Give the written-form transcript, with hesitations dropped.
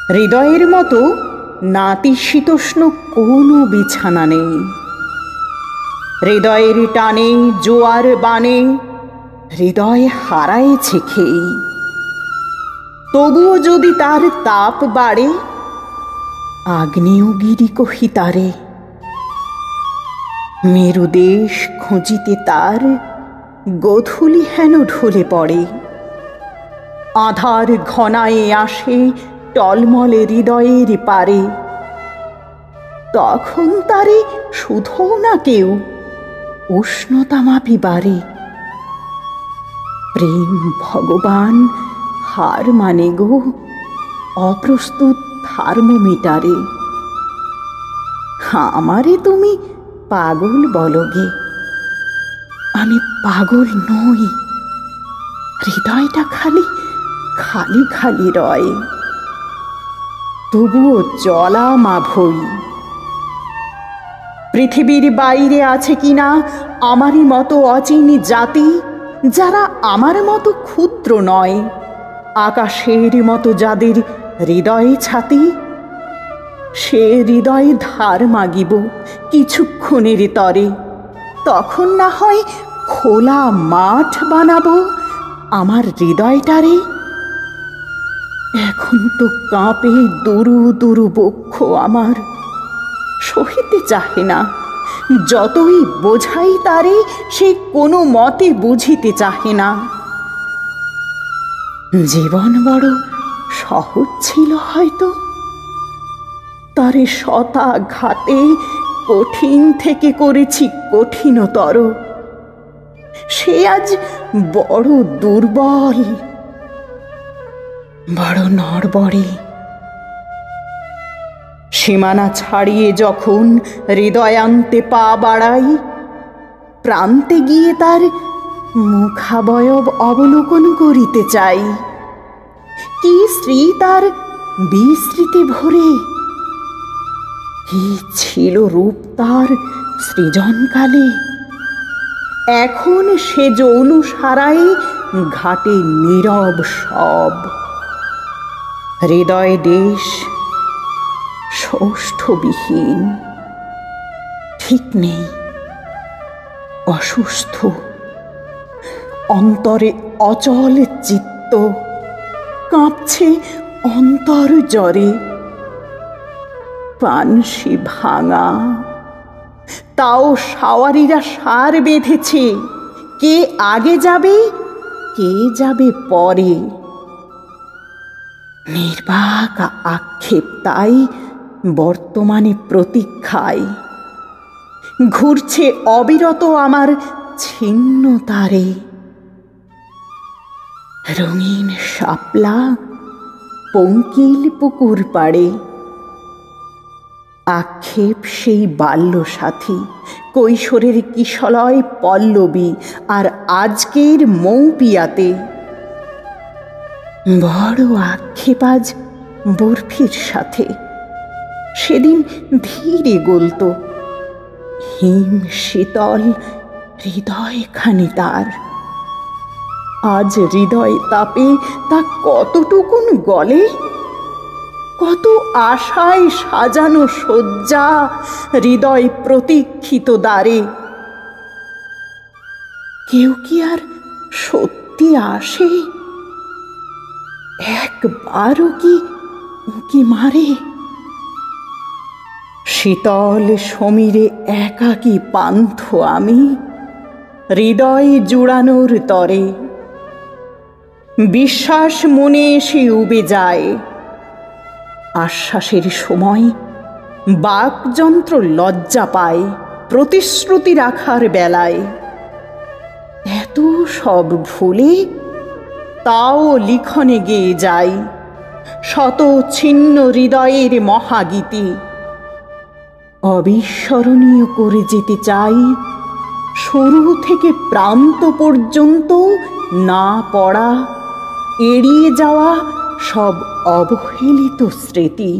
হৃদয়ের মতো নাতিশীতোষ্ণ কোনো বিছানা নেই। হৃদয়ের টানে জোয়ার বানে হৃদয় হারায়েছে খেই। তবুও যদি তার তাপ বাড়ে, আগ্নেয়গিরি কহি তারে। মেরুদেশ খুঁজিতে তার গোধূলি হেন ঢলে পড়ে। আধার ঘনায়ে আসে টলমলে হৃদয়ের পারে। তখন তারে শুধো না কেউ উষ্ণতা মাপিবারে। প্রেম ভগবান হার মানে গো অপ্রস্তুত থার্মোমিটারে। আমারে তুমি পাগল বলগে, আমি পাগল নই। হৃদয়টা খালি খালি খালি রয়, তবুও জ্বলা মাভই। পৃথিবীর বাইরে আছে কিনা আমারই মতো অচিনি জাতি, যারা আমার মতো ক্ষুদ্র নয়। আকাশের মতো যাদের হৃদয়ে ছাতি, সে হৃদয়ে ধার মাগিব কিছুক্ষণের তরে। তখন না হয় খোলা মাঠ বানাবো আমার হৃদয়টারে। এখন তো কাঁপে দুরু দুরু বক্ষ আমার, সহিতে চাহে না। যতই বোঝাই তারে, সে কোনো মতে বুঝিতে চাহে না। জীবন বড় সহজ ছিল হয়তো, তারে শতাঘাতে কঠিন থেকে করেছি কঠিনতর। সে আজ বড় দুর্বল, বড় নড়বড়ে। সীমানা ছাড়িয়ে যখন হৃদয়ান্তে পা বাড়াই, প্রান্তে গিয়ে তার মুখাবয়ব অবলোকন করিতে চাই। কি শ্রী তার বিস্মৃতি ভরে, কি ছিল রূপ তার সৃজনকালে। এখন সে যৌন সারাই ঘাটে নীরব সব। হৃদয় দেশ ষষ্ঠবিহীন, ঠিক নেই, অসুস্থ। অন্তরে অচল চিত্ত, কাঁপছে অন্তর জ্বরে। পানসি ভাঙা, তাও সাওয়ারিরা সার বেঁধেছে। কে আগে যাবে, কে যাবে পরে। নির্বাক আক্ষেপ তাই বর্তমানে প্রতীক্ষায়। ঘুরছে অবিরত আমার ছিন্ন তারে। রঙিন শাপলা পঙ্কিল পুকুর পাড়ে। আক্ষেপ সেই বাল্য সাথী, কৈশোরের কিশলয় পল্লবী আর আজকের মৌপিয়াতে। বড় আক্ষেপ আজ বরফির সাথে, সেদিন ধীরে গলত। হিম শীতল হৃদয়খানি তার, আজ হৃদয় তাপে তা কতটুকুন গলে। কত আশায় সাজানো শয্যা হৃদয় প্রতীক্ষিত দ্বারে। কেউ কি আর সত্যি আসে, একবারও কি উঁকি মারে। শীতল সমীরে একাকী পান্থ আমি, হৃদয় জুড়ানোর তরে। বিশ্বাস মনে এসে উবে যায়, আশ্বাসের সময় বাকযন্ত্র লজ্জা পায় প্রতিশ্রুতি রাখার বেলায়। এত সব ভুলে তাও লিখনে গেয়ে যাই শত ছিন্ন হৃদয়ের মহাগীতি। অবিস্মরণীয় করে যেতে চাই শুরু থেকে প্রান্ত পর্যন্ত না পড়া, এড়িয়ে যাওয়া সব অবহেলিত স্মৃতি।